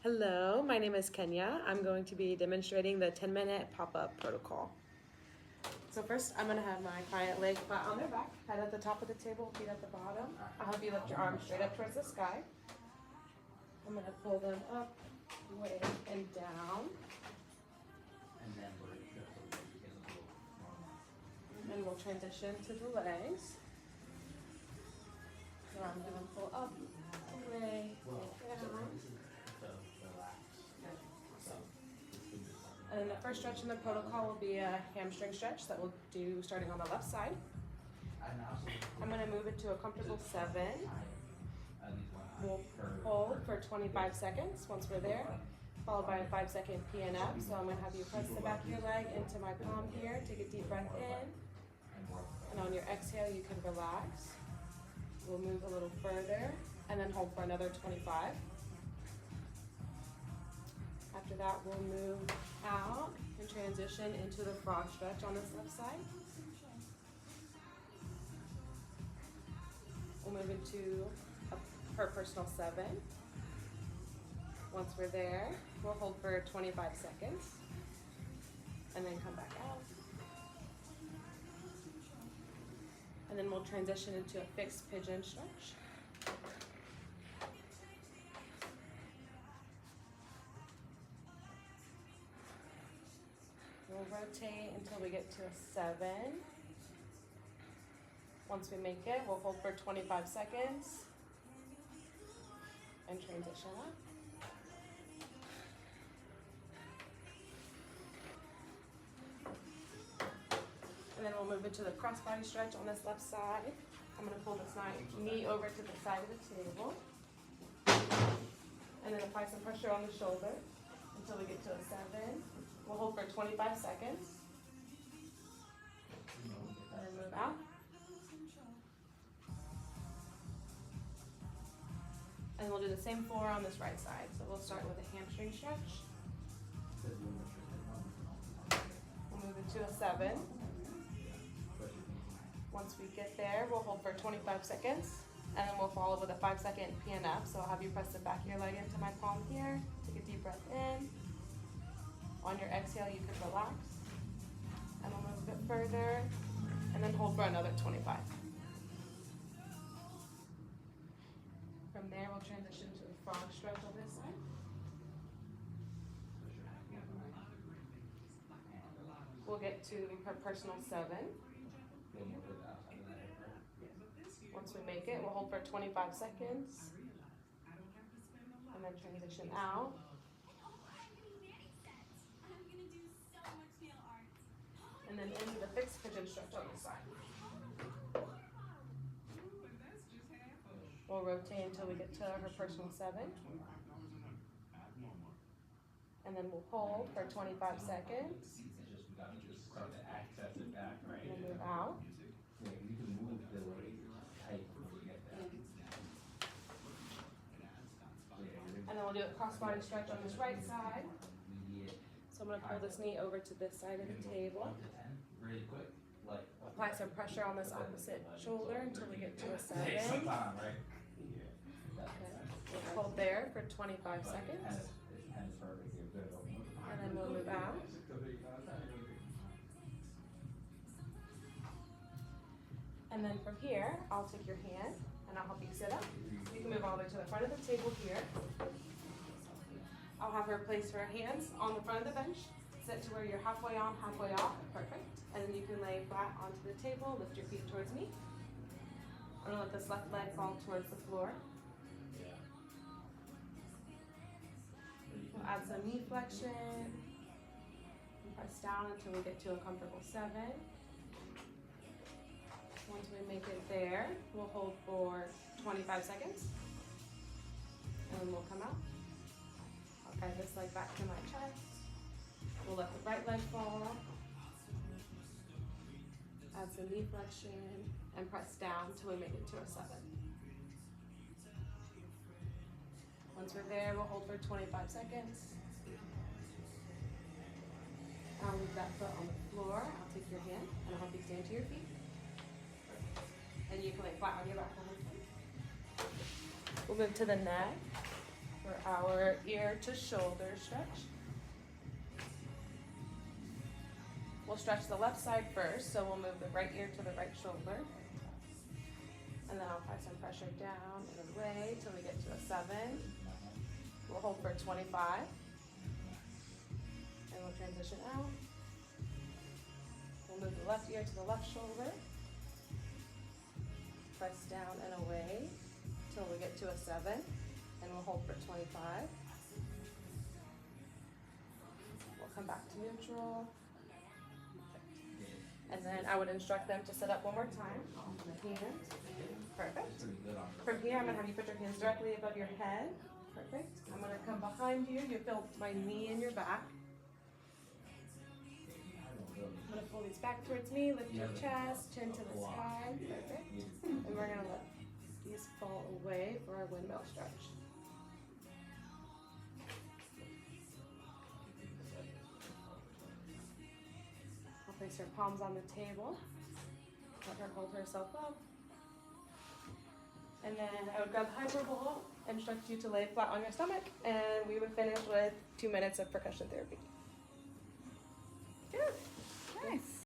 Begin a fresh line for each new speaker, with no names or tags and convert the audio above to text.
Hello, my name is Kenya. I'm going to be demonstrating the 10-minute pop-up protocol. So first, I'm going to have my client lay flat on their back, head at the top of the table, feet at the bottom. I'll have you lift your arms straight up towards the sky. I'm going to pull them up, way, and down. And we'll transition to the legs. So I'm going to pull up, away, and down. And then the first stretch in the protocol will be a hamstring stretch that we'll do starting on the left side. I'm going to move it to a comfortable 7. We'll hold for 25 seconds once we're there, followed by a 5-second PNF. So I'm going to have you press the back of your leg into my palm here, take a deep breath in, and on your exhale you can relax. We'll move a little further and then hold for another 25. After that, we'll move out and transition into the frog stretch on this left side. We'll move into her personal 7. Once we're there, we'll hold for 25 seconds and then come back out. And then we'll transition into a fixed pigeon stretch. We'll rotate until we get to a 7. Once we make it, we'll hold for 25 seconds and transition up. And then we'll move into the crossbody stretch on this left side. I'm going to pull this knee over to the side of the table. And then apply some pressure on the shoulder until we get to a 7. We'll hold for 25 seconds. And then move out. And we'll do the same 4 on this right side. So we'll start with a hamstring stretch. We'll move into a 7. Once we get there, we'll hold for 25 seconds. And then we'll follow with a 5-second PNF. So I'll have you press the back of your leg into my palm here. Take a deep breath in. On your exhale, you can relax. And we'll move a bit further. And then hold for another 25. From there, we'll transition to the frog stretch on this side. We'll get to her personal 7. Once we make it, we'll hold for 25 seconds. And then transition out. And then into the fixed pigeon stretch on the side. We'll rotate until we get to her personal 7. And then we'll hold for 25 seconds. And then move out. And then we'll do a crossbody stretch on this right side. So I'm going to pull this knee over to this side of the table. Apply some pressure on this opposite shoulder until we get to a 7. Okay. We'll hold there for 25 seconds. And then we'll move out. And then from here, I'll take your hand and I'll help you sit up. You can move all the way to the front of the table here. I'll have her place her hands on the front of the bench. Sit to where you're halfway on, halfway off. Perfect. And then you can lay flat onto the table, lift your feet towards me. I'm going to let this left leg fall towards the floor. We'll add some knee flexion. Press down until we get to a comfortable 7. Once we make it there, we'll hold for 25 seconds. And then we'll come out. I'll guide this leg back to my chest. We'll let the right leg fall. Add some knee flexion and press down until we make it to a 7. Once we're there, we'll hold for 25 seconds. I'll leave that foot on the floor. I'll take your hand and I'll help you stand to your feet. And you can lay flat on your back. We'll move to the neck. for our ear to shoulder stretch. We'll stretch the left side first, so we'll move the right ear to the right shoulder. And then I'll apply some pressure down and away till we get to a 7. We'll hold for 25. And we'll transition out. We'll move the left ear to the left shoulder. Press down and away till we get to a 7. And we'll hold for 25. We'll come back to neutral. And then I would instruct them to sit up one more time on the hands. Perfect. From here, I'm gonna have you put your hands directly above your head. Perfect. I'm gonna come behind you. You feel my knee in your back. I'm gonna pull these back towards me, lift your chest, chin to the sky. Perfect. And we're gonna let these fall away for our windmill stretch. Place her palms on the table. Let her hold herself up. And then I would grab the hyperbole, instruct you to lay flat on your stomach, and we would finish with 2 minutes of percussion therapy.
Good. Nice.